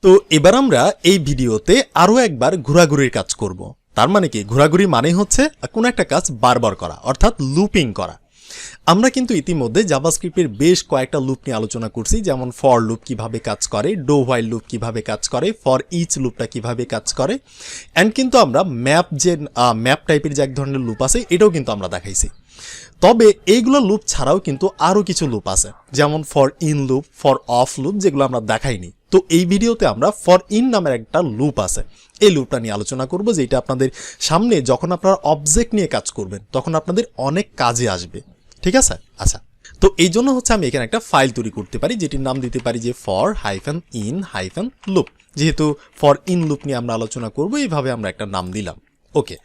তো এবার আমরা এই ভিডিওতে আরো একবার ঘোরাঘুরির কাজ করব। তার মানে কি, ঘোরাঘুরি মানে হচ্ছে কোন একটা কাজ বারবার করা, অর্থাৎ লুপিং করা। আমরা কিন্তু ইতিমধ্যে জাভাস্ক্রিপ্টের বেশ কয়েকটা লুপ নিয়ে আলোচনা করছি, যেমন ফর লুপ কিভাবে কাজ করে, ডো হোয়াইল লুপ কিভাবে কাজ করে, ফর ইচ লুপটা কিভাবে কাজ করে, অ্যান্ড কিন্তু আমরা ম্যাপ টাইপের যে এক ধরনের লুপ আছে এটাও কিন্তু আমরা দেখাইছি। তবে এইগুলো লুপ ছাড়াও কিন্তু আরও কিছু লুপ আছে, যেমন for in loop, for of loop, যেগুলো আমরা দেখাইনি। তো এই ভিডিওতে আমরা ফর ইন নামের একটা লুপ আছে, এই লুপটা নিয়ে আলোচনা করব, যেটা আপনাদের সামনে যখন আপনারা অবজেক্ট নিয়ে কাজ করবেন তখন আপনাদের অনেক কাজে আসবে। ঠিক আছে? আচ্ছা, তো এই জন্য হচ্ছে আমি এখানে একটা ফাইল তৈরি করতে পারি, যেটির নাম দিতে পারি যে ফর -in -loop। যেহেতু ফর ইন লুপ নিয়ে আমরা আলোচনা করব, এইভাবে আমরা একটা নাম দিলাম। ওকে,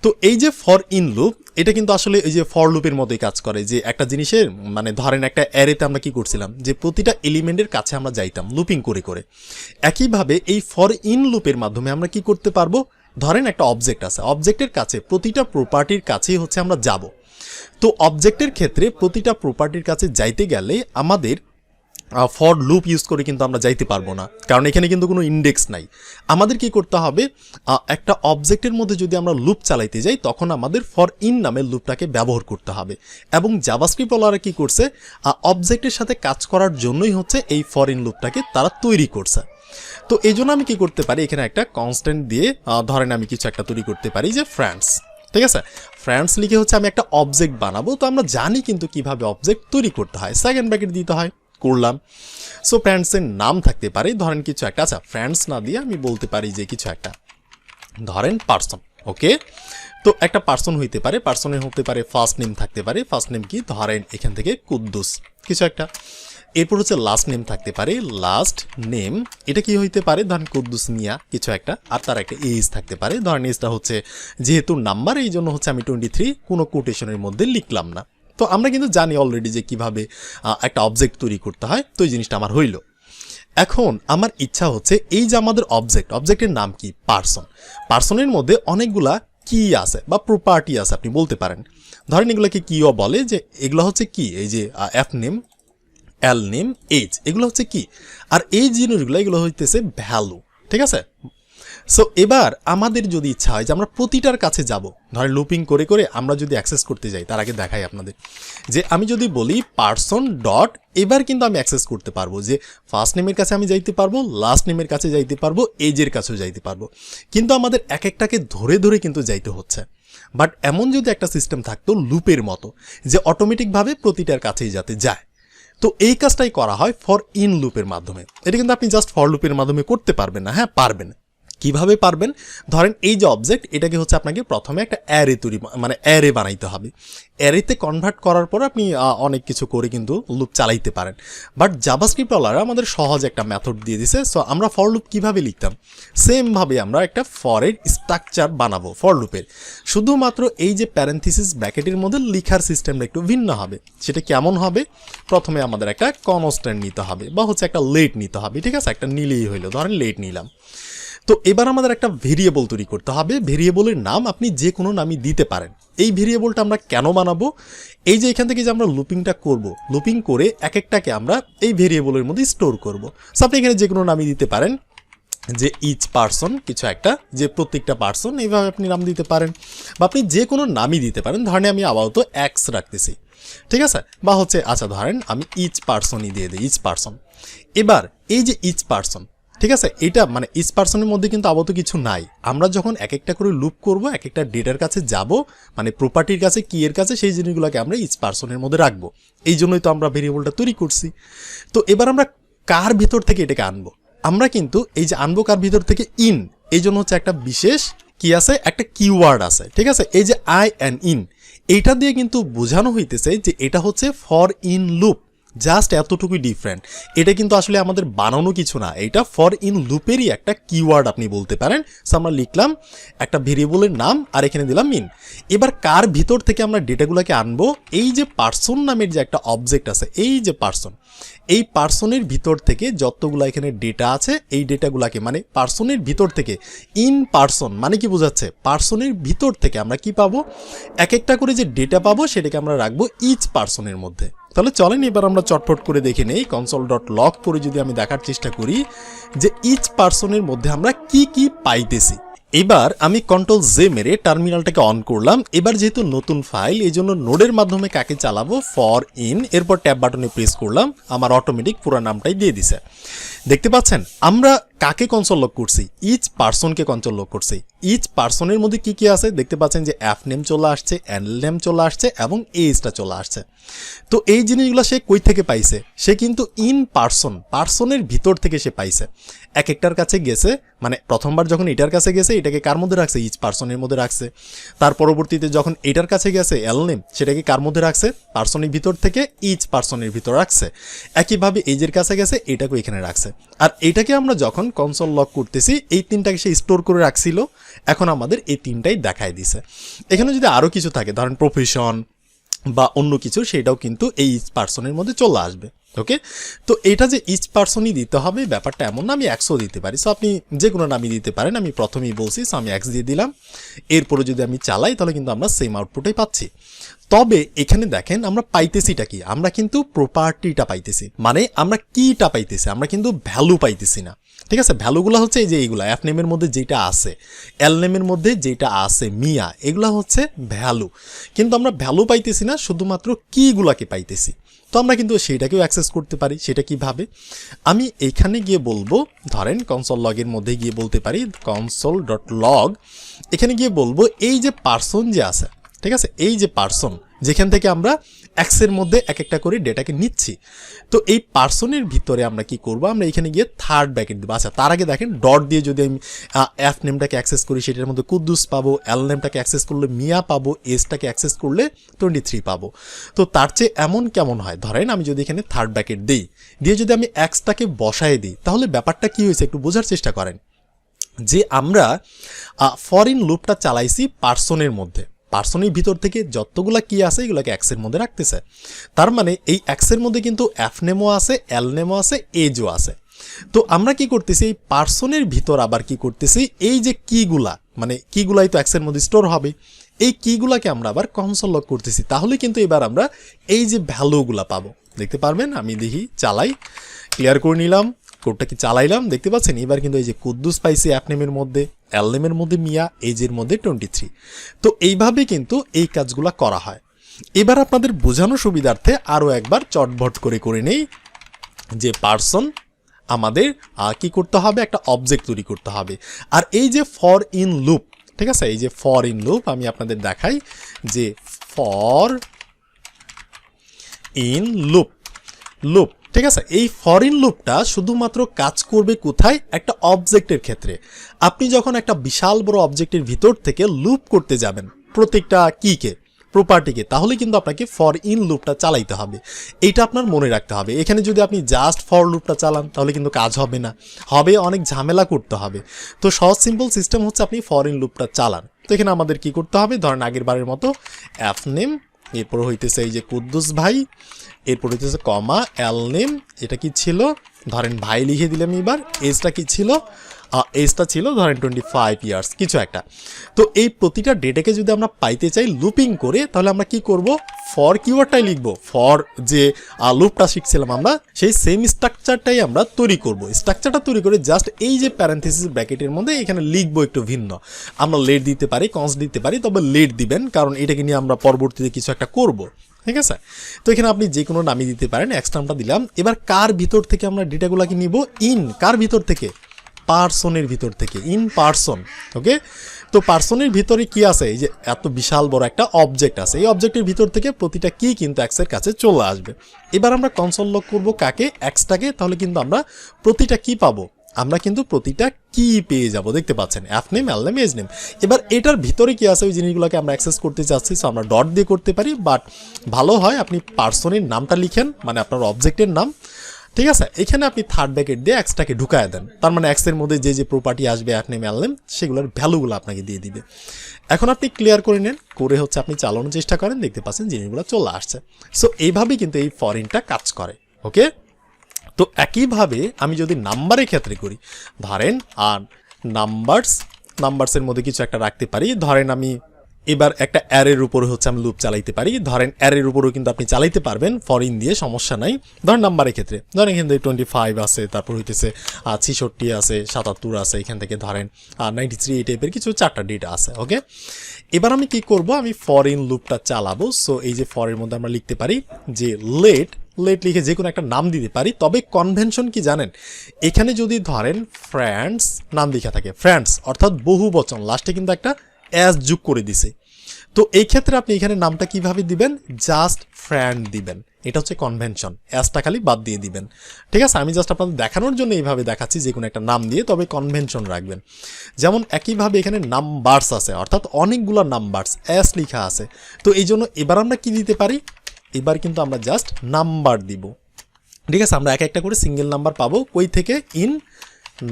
তো এই যে ফর ইন লুপ, এটা কিন্তু আসলে এই যে ফর লুপের মতোই কাজ করে, যে একটা জিনিসের মানে ধরেন একটা অ্যারেতে আমরা কি করছিলাম, যে প্রতিটা এলিমেন্টের কাছে আমরা যাইতাম লুপিং করে করে। একইভাবে এই ফর ইন লুপের মাধ্যমে আমরা কি করতে পারবো, ধরেন একটা অবজেক্ট আছে, অবজেক্টের কাছে প্রতিটা প্রপার্টির কাছেই হচ্ছে আমরা যাব। তো অবজেক্টের ক্ষেত্রে প্রতিটা প্রপার্টির কাছে যাইতে গেলে আমাদের ফর লুপ ইউজ করে কিন্তু আমরা যাইতে পারবো না, কারণ এখানে কিন্তু কোনো ইন্ডেক্স নাই। আমাদের কি করতে হবে, একটা অবজেক্টের মধ্যে যদি আমরা লুপ চালাইতে যাই তখন আমাদের ফর ইন নামের লুপটাকে ব্যবহার করতে হবে। এবং জাভাস্ক্রিপ্ট ওয়ালারা কি করছে, অবজেক্টের সাথে কাজ করার জন্যই হচ্ছে এই ফর ইন লুপটাকে তারা তৈরি করছে। তো এই জন্য আমি কি করতে পারি, এখানে একটা কনস্ট্যান্ট দিয়ে ধরেন আমি কিছু একটা তৈরি করতে পারি যে ফ্রেন্ডস। ঠিক আছে, ফ্রেন্ডস লিখে হচ্ছে আমি একটা অবজেক্ট বানাবো। তো আমরা জানি কিন্তু কিভাবে অবজেক্ট তৈরি করতে হয়, সেকেন্ড ব্র্যাকেট দিতে হয়, করলাম। সো ফ্রেন্ডসের নাম থাকতে পারে ধরেন কিছু একটা, আচ্ছা ফ্রেন্ডস না দিয়ে আমি বলতে পারি যে কিছু একটা ধরেন পার্সন। ওকে, তো একটা পার্সন হইতে পারে, পার্সনের হতে পারে ফার্স্ট নেম থাকতে পারে, ফার্স্ট নেম কি ধরেন এখান থেকে কুদ্দুস কিছু একটা। এরপর হচ্ছে লাস্ট নেম থাকতে পারে, লাস্ট নেম এটা কি হইতে পারে ধরেন কুদ্দুস মিয়া কিছু একটা। আর তার একটা এজ থাকতে পারে, ধরেন এজটা হচ্ছে যেহেতু নাম্বার এই জন্য হচ্ছে আমি 23 কোনো কোটেশনের মধ্যে লিখলাম না। তো আমরা কিন্তু জানি অলরেডি যে কিভাবে একটা অবজেক্ট তৈরি করতে হয়। তো এই জিনিসটা আমার হইল। এখন আমার ইচ্ছা হচ্ছে এই যে আমাদের অবজেক্টের নাম কি পার্সন, পার্সনের মধ্যে অনেকগুলা কি আছে বা প্রপার্টি আছে আপনি বলতে পারেন। ধরেন এগুলোকে কিও বলে, যে এগুলো হচ্ছে কি, এই যে F name, L name, age, এগুলো হচ্ছে কি। আর এই জিনিসগুলো এগুলো হইতেছে ভ্যালু। ঠিক আছে, সো এবার আমাদের যদি ইচ্ছা হয় যে আমরা প্রতিটার কাছে যাব, ধরেন লুপিং করে করে আমরা যদি অ্যাক্সেস করতে যাই, তার আগে দেখাই আপনাদের যে আমি যদি বলি পার্সন ডট, এবার কিন্তু আমি অ্যাক্সেস করতে পারবো, যে ফার্স্ট নেমের কাছে আমি যাইতে পারবো, লাস্ট নেমের কাছে যাইতে পারবো, এজের কাছেও যাইতে পারবো। কিন্তু আমাদের এক একটাকে ধরে ধরে কিন্তু যাইতে হচ্ছে। বাট এমন যদি একটা সিস্টেম থাকতো লুপের মতো, যে অটোমেটিকভাবে প্রতিটার কাছেই যাতে যায়, তো এই কাজটাই করা হয় ফর ইন লুপের মাধ্যমে। এটা কিন্তু আপনি জাস্ট ফর লুপের মাধ্যমে করতে পারবেন না। হ্যাঁ পারবেন, কিভাবে পারবেন, ধরেন এই যে অবজেক্ট, এটাকে হচ্ছে আপনাকে প্রথমে একটা অ্যারে অ্যারে বানাইতে হবে। অ্যারেতে কনভার্ট করার পর আপনি অনেক কিছু করে কিন্তু লুপ চালাইতে পারেন। বাট জাভাস্ক্রিপ্ট ওয়ালারা আমাদের সহজ একটা মেথড দিয়ে দিছে। সো আমরা ফর লুপ কিভাবে লিখতাম, সেমভাবে আমরা একটা ফরের স্ট্রাকচার বানাবো ফর লুপের। শুধুমাত্র এই যে প্যারেনথিসিস ব্র্যাকেটের মধ্যে লিখার সিস্টেমটা একটু ভিন্ন হবে। সেটা কেমন হবে, প্রথমে আমাদের একটা কনস্ট্যান্ট নিতে হবে বা হচ্ছে একটা লেট নিতে হবে। ঠিক আছে, একটা নিলেই হইলো, ধরেন লেট নিলাম। তো এবার আমাদের একটা ভেরিয়েবল তৈরি করতে হবে। ভেরিয়েবলের নাম আপনি যে কোনো নামই দিতে পারেন। এই ভেরিয়েবলটা আমরা কেন বানাবো, এই যে এখান থেকে যে আমরা লুপিংটা করব, লুপিং করে এক একটাকে আমরা এই ভেরিয়েবলের মধ্যে স্টোর করব। সো আপনি এখানে যে কোনো নামই দিতে পারেন, যে ইচ পার্সন কিছু একটা, যে প্রত্যেকটা পার্সন, এইভাবে আপনি নাম দিতে পারেন, বা আপনি যে কোনো নামই দিতে পারেন। ধরেন আমি আপাতত এক্স রাখতেছি। ঠিক আছে, বা হচ্ছে আচ্ছা ধরেন আমি ইচ পার্সনই দিয়ে দিই, ইচ পার্সন। এবার এই যে ইচ পার্সন, ঠিক আছে, এটা মানে ইচ পার্সনের মধ্যে কিন্তু আপাতত কিছু নাই। আমরা যখন এক একটা করে লুপ করব, এক একটা ডেটার কাছে যাব, মানে প্রপার্টির কাছে, কি এর কাছে, সেই জিনিসগুলোকে আমরা ইচ পার্সনের মধ্যে রাখবো। এই জন্যই তো আমরা ভেরিয়েবলটা তৈরি করছি। তো এবার আমরা কার ভিতর থেকে এটাকে আনবো, আমরা কিন্তু এই যে আনবো কার ভিতর থেকে, ইন। এই জন্য হচ্ছে একটা বিশেষ কি আছে, একটা কিওয়ার্ড আছে। ঠিক আছে, এই যে আই অ্যান্ড ইন, এইটা দিয়ে কিন্তু বোঝানো হইতেছে যে এটা হচ্ছে ফর ইন লুপ। জাস্ট এতটুকুই ডিফারেন্ট। এটা কিন্তু আসলে আমাদের বানানো কিছু না, এটা ফর ইন লুপেরই একটা কিওয়ার্ড আপনি বলতে পারেন। সো আমরা লিখলাম একটা ভেরিয়েবলের নাম আর এখানে দিলাম ইন। এবার কার ভিতর থেকে আমরা ডেটাগুলোকে আনবো, এই যে পার্সন নামের যে একটা অবজেক্ট আছে, এই যে পার্সন, এই পার্সনের ভিতর থেকে যতগুলো এখানে ডেটা আছে, এই ডেটাগুলোকে মানে পার্সনের ভিতর থেকে, ইন পার্সন মানে কি বোঝাচ্ছে, পার্সনের ভিতর থেকে আমরা কি পাবো, এক একটা করে যে ডেটা পাবো সেটাকে আমরা রাখবো ইচ পার্সনের মধ্যে। তাহলে চলেন এবার আমরা চটপট করে দেখে নেই console.log করে যদি আমি দেখার চেষ্টা করি যে ইচ পার্সনের মধ্যে আমরা কি কি পাইতেছি। এবার আমি কন্ট্রোল জে মেরে টার্মিনালটাকে অন করলাম। এবার যেহেতু নতুন ফাইল এই জন্য নোডের মাধ্যমে কাকে চালাবো, ফর ইন, এরপর ট্যাব বাটনে প্রেস করলাম, আমার অটোমেটিক পুরো নামটাই দিয়ে দিছে। দেখতে পাচ্ছেন আমরা কাকে কনসোল লক করছি, ইচ পার্সনকে কনসোল লক করছি। ইচ পার্সনের মধ্যে কি কি আছে দেখতে পাচ্ছেন যে অ্যাপ নেম চলে আসছে, অ্যান্ডেল নেম চলে আসছে এবং এজটা চলে আসছে। তো এই জিনিসগুলো সে কই থেকে পাইছে, সে কিন্তু ইন পার্সনের ভিতর থেকে সে পাইছে। এক একটার কাছে গেছে, মানে প্রথমবার যখন এটার কাছে গেছে এটাকে কার মধ্যে রাখছে, ইচ পার্সনের মধ্যে রাখছে। তার পরবর্তীতে যখন এটার কাছে গেছে এল নেম, সেটাকে কার মধ্যে রাখছে, পার্সনের ভিতর থেকে ইচ পার্সনের ভিতর রাখছে। একইভাবে এজের কাছে গেছে, এটাকে এখানে রাখছে। আর এটাকে আমরা যখন কনসোল লক করতেছি এই তিনটাকে সে স্টোর করে রাখছিল, এখন আমাদের এই তিনটাই দেখায় দিছে। এখানে যদি আরও কিছু থাকে, ধরেন প্রফেশন বা অন্য কিছু, সেটাও কিন্তু এই ইচ পার্সনের মধ্যে চলে আসবে। ওকে, তো এটা যে ইচ পার্সনই দিতে হবে ব্যাপারটা এমন না, আমি এক্সও দিতে পারি। সো আপনি যে কোনো নামই দিতে পারেন, আমি প্রথমেই বলছি, সো আমি এক্স দিয়ে দিলাম। এরপরে যদি আমি চালাই তাহলে কিন্তু আমরা সেম আউটপুটই পাচ্ছি। তবে এখানে দেখেন আমরা পাইতেছিটা কি, আমরা কিন্তু প্রপার্টিটা পাইতেছি, মানে আমরা কিটা পাইতেছি, আমরা কিন্তু ভ্যালু পাইতেছি না। ঠিক আছে, ভ্যালুগুলো হচ্ছে এই যে এইগুলা অ্যাপ নেমের মধ্যে যেটা আছে, এল নেমের মধ্যে যেটা আছে মিয়া, এগুলা হচ্ছে ভ্যালু। কিন্তু আমরা ভ্যালু পাইতেছি না, শুধুমাত্র কিগুলাকে পাইতেছি। তো আমরা কিন্তু সেইটাকেও অ্যাক্সেস করতে পারি। সেটা কিভাবে, আমি এইখানে গিয়ে বলবো, ধরেন কনসোল লগের মধ্যে গিয়ে বলতে পারি console.log, এখানে গিয়ে বলবো এই যে পার্সন যে আছে, ঠিক আছে, এই যে পার্সন যেখান থেকে আমরা এক্সের মধ্যে এক একটা করে ডেটাকে নিচ্ছি, তো এই পার্সনের ভিতরে আমরা কি করব, আমরা এখানে গিয়ে থার্ড ব্র্যাকেট দেবো। আচ্ছা, তার আগে দেখেন ডট দিয়ে যদি আমি এফ নেমটাকে অ্যাক্সেস করি, সেটার মধ্যে কুদ্দুস পাবো, এল নেমটাকে অ্যাক্সেস করলে মিয়া পাবো, এসটাকে অ্যাক্সেস করলে 23 পাবো। তো তার চেয়ে এমন কেমন হয়, ধরেন আমি যদি এখানে থার্ড ব্র্যাকেট দিই, দিয়ে যদি আমি এক্সটাকে বসায় দিই, তাহলে ব্যাপারটা কি হয়েছে একটু বোঝার চেষ্টা করেন। যে আমরা ফরিন লুপটা চালাইছি পার্সনের মধ্যে, পার্সনের ভিতর থেকে যতগুলা কি আছে এগুলোকে এক্সের মধ্যে রাখতেছে। তার মানে এই এক্সের মধ্যে কিন্তু এফ নেমও আছে, এল নেমও আছে, এজও আছে। তো আমরা কি করতেছি, এই পার্সনের ভিতর আবার কি করতেছি, এই যে কিগুলা, মানে কিগুলাই তো এক্সের মধ্যে স্টোর হবে, এই কিগুলাকে আমরা আবার কনসোল লক করতেছি। তাহলে কিন্তু এবার আমরা এই যে ভ্যালুগুলা পাবো, দেখতে পারবেন। আমি দেখি চালাই, ক্লিয়ার করে নিলাম, কোডটা কি চালাইলাম, দেখতে পাচ্ছেন এবার কিন্তু এই যে কুদ্দুস পাইছি অ্যাপ নেমের মধ্যে, এল নেমের মধ্যে মিয়া, এজের মধ্যে 23। তো এইভাবে কিন্তু এই কাজগুলা করা হয়। এবার আপনাদের বোঝানো সুবিধার্থে আরও একবার চটবট করে নেই যে পার্সন আমাদের কি করতে হবে, একটা অবজেক্ট তৈরি করতে হবে। আর এই যে ফর ইন লুপ, ঠিক আছে, এই যে ফর ইন লুপ আমি আপনাদের দেখাই যে ফর ইন লুপ, ঠিক আছে, এই ফরিন লুপটা শুধুমাত্র কাজ করবে কোথায়, একটা অবজেক্টের ক্ষেত্রে। আপনি যখন একটা বিশাল বড় অবজেক্টের ভিতর থেকে লুপ করতে যাবেন প্রত্যেকটা কিকে, প্রপার্টিকে, তাহলে কিন্তু আপনাকে ফর ইন লুপটা চালাইতে হবে। এইটা আপনার মনে রাখতে হবে। এখানে যদি আপনি জাস্ট ফর লুপটা চালান তাহলে কিন্তু কাজ হবে না, হবে অনেক ঝামেলা করতে হবে। তো সহজ সিম্পল সিস্টেম হচ্ছে আপনি ফর ইন লুপটা চালান। তো এখানে আমাদের কি করতে হবে, ধরেন আগের বারের মতো অ্যাপ নেম, এরপর হইতেছে এই যে কুদ্দুস ভাই, এরপর হইতেছে কমা এল নেম, এটা কি ছিল, ধরেন ভাই লিখে দিলাম। এবার এজটা কি ছিল, এজটা ছিল ধরেন 25 ইয়ার্স কিছু একটা। তো এই প্রতিটা ডেটাকে যদি আমরা পাইতে চাই লুপিং করে, তাহলে আমরা কি করব, ফর কিওয়ার্ডটাই লিখবো। ফর যে লুপটা শিখছিলাম আমরা, সেই সেম স্ট্রাকচারটাই আমরা তৈরি করব। স্ট্রাকচারটা তৈরি করে জাস্ট এই যে প্যারেন্থেসিস ব্র্যাকেটের মধ্যে এখানে লিখবো একটু ভিন্ন। আমরা লেট দিতে পারি, কনস দিতে পারি, তবে লেট দিবেন, কারণ এটাকে নিয়ে আমরা পরবর্তীতে কিছু একটা করব। ঠিক আছে, তো এখানে আপনি যে কোনো নামই দিতে পারেন। এক্সট্রামটা দিলাম। এবার কার ভিতর থেকে আমরা ডেটাগুলোকে নিব, ইন কার ভিতর থেকে, পার্সনের ভিতর থেকে, ইন পার্সন। ওকে, তো পার্সনের ভিতরে কি আছে, এই যে এত বিশাল বড় একটা অবজেক্ট আছে, এই অবজেক্টের ভিতর থেকে প্রতিটা কি কিন্তু এক্সের কাছে চলে আসবে। এবার আমরা কনসোল লক করব কাকে, এক্সটাকে, তাহলে কিন্তু আমরা প্রতিটা কি পাবো, আমরা কিন্তু প্রতিটা কি পেয়ে যাব। দেখতে পাচ্ছেন app name, L name, age name. এবার এটার ভিতরে কি আছে ওই জিনিসগুলোকে আমরা অ্যাক্সেস করতে চাচ্ছি, সো আমরা ডট দিয়ে করতে পারি, বাট ভালো হয় আপনি পার্সনের নামটা লিখেন, মানে আপনার অবজেক্টের নাম। ঠিক আছে, এখানে আপনি থার্ড ব্র্যাকেট দিয়ে এক্সটাকে ঢুকায় দেন, তার মানে এক্সের মধ্যে যে যে প্রপার্টি আসবে অ্যাপ নেম, এল নেম, সেগুলোর ভ্যালুগুলো আপনাকে দিয়ে দিবে। এখন আপনি ক্লিয়ার করে নেন, করে হচ্ছে আপনি চালানোর চেষ্টা করেন, দেখতে পাচ্ছেন জিনিসগুলো চলে আসছে। সো এইভাবেই কিন্তু এই ফরিনটা কাজ করে। ওকে, তো একইভাবে আমি যদি নাম্বারের ক্ষেত্রে করি, ধরেন আর নাম্বারসের মধ্যে কিছু একটা রাখতে পারি, ধরেন আমি এবার একটা অ্যারের উপরে হচ্ছে আমি লুপ চালাইতে পারি। ধরেন অ্যারের উপরেও কিন্তু আপনি চালাইতে পারবেন ফরিন দিয়ে, সমস্যা নাই। ধরেন নাম্বারের ক্ষেত্রে ধরেন এখান থেকে 25 আছে, তারপর হইতেছে 66 আছে, 77 আছে, এখান থেকে ধরেন 93 এই টাইপের কিছু 4টা ডেটা আছে। ওকে, এবার আমি কি করব, আমি ফরিন লুপটা চালাবো। সো এই যে ফরের মধ্যে আমরা লিখতে পারি যে লেট লিখে যে কোনো একটা নাম দিতে পারি। তবে কনভেনশন কি জানেন, এখানে যদি ধরেন ফ্রেন্ডস নাম লেখা থাকে, ফ্রেন্ডস অর্থাৎ বহু বচন, লাস্টে কিন্তু একটা অ্যাজ যোগ করে দিছে। তো এই ক্ষেত্রে আপনি এখানে নামটা কিভাবে দিবেন, জাস্ট ফ্রেন্ড দিবেন। এটা হচ্ছে কনভেনশন, অ্যাজটা খালি বাদ দিয়ে দিবেন। ঠিক আছে, আমি জাস্ট আপনাদের দেখানোর জন্য এইভাবে দেখাচ্ছি, যে কোনো একটা নাম দিয়ে, তবে কনভেনশন রাখবেন। যেমন একইভাবে এখানে নাম্বারস আছে, অর্থাৎ অনেকগুলো নাম্বারস অ্যাজ লেখা আছে। তো এই জন্য এবার আমরা কি দিতে পারি, এবার কিন্তু আমরা জাস্ট নাম্বার দিব। ঠিক আছে, আমরা এক একটা করে সিঙ্গেল নাম্বার পাবো, কই থেকে, ইন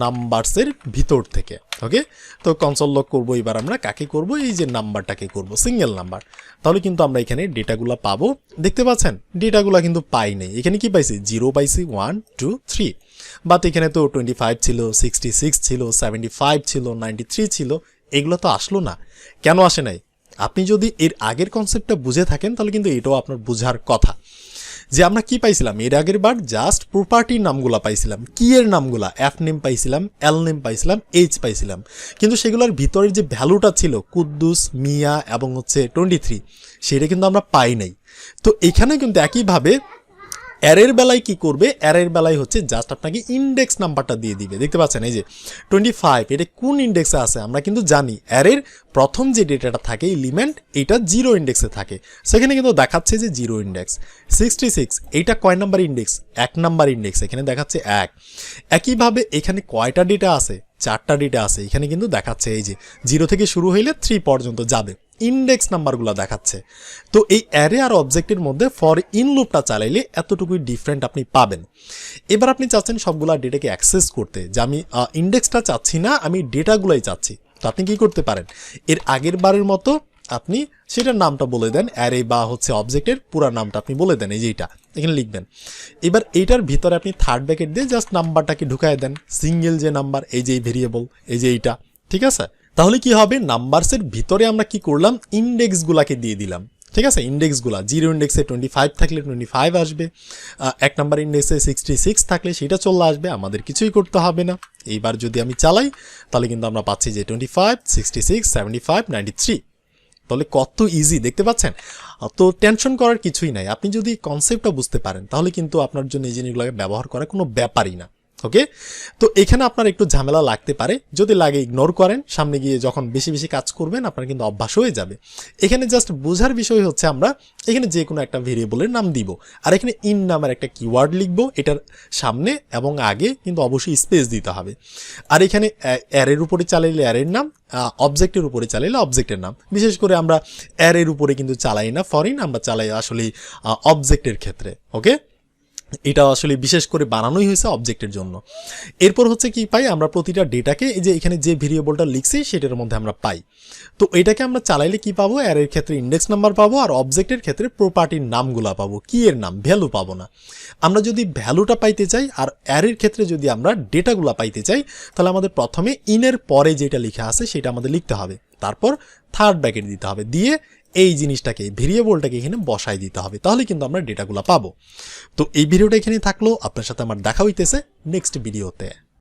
নাম্বারসের ভিতর থেকে। ওকে, তো কনসোল লক করবো। এবার আমরা কাকে করব, এই যে নাম্বারটাকে করব, সিঙ্গেল নাম্বার। তাহলে কিন্তু আমরা এখানে ডেটাগুলো পাবো। দেখতে পাচ্ছেন ডেটাগুলো কিন্তু পাই নাই, এখানে কি পাইছি, 0 পাইছি, 1 2 3। বাট এখানে তো 25 ছিল, 66 ছিল, 75 ছিল, 93 ছিল, এগুলো তো আসলো না। কেন আসে নাই? আপনি যদি এর আগের কনসেপ্টটা বুঝে থাকেন তাহলে কিন্তু এটাও আপনার বোঝার কথা, যে আমরা কি পাইছিলাম এর আগের বার, জাস্ট প্রপার্টির নামগুলা পাইছিলাম, কি এর নামগুলা, এফ নেম পাইছিলাম, এল নেম পাইছিলাম, এইচ পাইছিলাম, কিন্তু সেগুলোর ভিতরের যে ভ্যালুটা ছিল কুদ্দুস, মিয়া এবং হচ্ছে 23, সেটা কিন্তু আমরা পাই নাই। তো এখানে কিন্তু একইভাবে অ্যারের বেলায় কি করবে, অ্যারের বেলায় হচ্ছে জাস্ট আপনাকে ইন্ডেক্স নাম্বারটা দিয়ে দিবে। দেখতে পাচ্ছেন এই যে 25, এটা কোন ইন্ডেক্সে আছে আমরা কিন্তু জানি। অ্যারের প্রথম যে ডেটাটা থাকে এলিমেন্ট, এটা 0 ইন্ডেক্সে থাকে, সেখানে কিন্তু দেখাচ্ছে যে 0 ইন্ডেক্স। 66 এইটা কয় নাম্বার ইন্ডেক্স, 1 নাম্বার ইন্ডেক্স, এখানে দেখাচ্ছে 1। একইভাবে এখানে কয়টা ডেটা আছে, 4টা ডেটা আছে, এখানে কিন্তু দেখাচ্ছে এই যে 0 থেকে শুরু হইলে 3 পর্যন্ত যাবে, ইন্ডেক্স নাম্বারগুলো দেখাচ্ছে। তো এই অ্যারে আর অবজেক্টের মধ্যে ফর ইন লুপটা চালাইলে এতটুকুই ডিফারেন্ট আপনি পাবেন। এবার আপনি চাচ্ছেন সবগুলা ডেটাকে অ্যাক্সেস করতে, যে আমি ইন্ডেক্সটা চাচ্ছি না, আমি ডেটাগুলোই চাচ্ছি। তো আপনি কি করতে পারেন, এর আগের বারের মতো আপনি সেটার নামটা বলে দেন, অ্যারে বা হচ্ছে অবজেক্টের পুরো নামটা আপনি বলে দেন, এই যে এইটা এখানে লিখবেন। এবার এইটার ভিতরে আপনি থার্ড ব্র্যাকেট দিয়ে জাস্ট নাম্বারটাকে ঢুকায় দেন, সিঙ্গেল যে নাম্বার, এই যে ভেরিয়েবল, এই যে এইটা। ঠিক আছে, তাহলে কি হবে, নাম্বারসের ভিতরে আমরা কি করলাম, ইন্ডেক্সগুলাকে দিয়ে দিলাম। ঠিক আছে, ইন্ডেক্সগুলা 0 ইন্ডেক্সে 25 থাকলে 25 আসবে, 1 নাম্বার ইন্ডেক্সে 66 থাকলে সেটা চলে আসবে, আমাদের কিছুই করতে হবে না। এইবার যদি আমি চালাই তাহলে কিন্তু আমরা পাচ্ছি যে 25, 66, 75, 93। তাহলে কত ইজি, দেখতে পাচ্ছেন? তো টেনশন করার কিছুই নাই, আপনি যদি কনসেপ্টটা বুঝতে পারেন তাহলে কিন্তু আপনার জন্য এই জিনিসগুলোকে ব্যবহার করা কোনো ব্যাপারই না। ওকে, তো এখানে আপনার একটু ঝামেলা লাগতে পারে, যদি লাগে ইগনোর করেন, সামনে গিয়ে যখন বেশি বেশি কাজ করবেন আপনার কিন্তু অভ্যাস হয়ে যাবে। এখানে জাস্ট বোঝার বিষয় হচ্ছে আমরা এখানে যে কোনো একটা ভেরিয়েবলের নাম দিব, আর এখানে ইন নামের একটা কিওয়ার্ড লিখবো, এটার সামনে এবং আগে কিন্তু অবশ্যই স্পেস দিতে হবে। আর এখানে অ্যারের উপরে চালাইলে অ্যারের নাম, অবজেক্টের উপরে চালাইলে অবজেক্টের নাম। বিশেষ করে আমরা অ্যারের উপরে কিন্তু চালাই না ফরিন, আমরা চালাই আসলে অবজেক্টের ক্ষেত্রে। ওকে, এটা আসলে বিশেষ করে বানানোই হয়েছে অবজেক্টের জন্য। এরপর হচ্ছে কি পাই, আমরা প্রতিটা ডেটাকে এই যে এখানে যে ভেরিয়েবলটা লিখছি সেটার মধ্যে আমরা পাই। তো এটাকে আমরা চালাইলে কি পাবো, অ্যারের ক্ষেত্রে ইন্ডেক্স নাম্বার পাবো, আর অবজেক্টের ক্ষেত্রে প্রপার্টির নামগুলা পাবো, কি এর নাম, ভ্যালু পাবো না। আমরা যদি ভ্যালুটা পাইতে চাই আর অ্যারের ক্ষেত্রে যদি আমরা ডেটাগুলা পাইতে চাই, তাহলে আমাদের প্রথমে ইনের পরে যেটা লেখা আছে সেটা আমাদের লিখতে হবে, তারপর থার্ড ব্র্যাকেট দিতে হবে, দিয়ে এই জিনিসটাকে ভেরিয়েবলটাকে এখানে বসাই দিতে হবে, তাহলে কিন্তু আমরা ডেটাগুলো পাবো। তো এই ভিডিওটা এখানে থাকলো, আপনার সাথে আমার দেখা হইতেছে নেক্সট ভিডিওতে।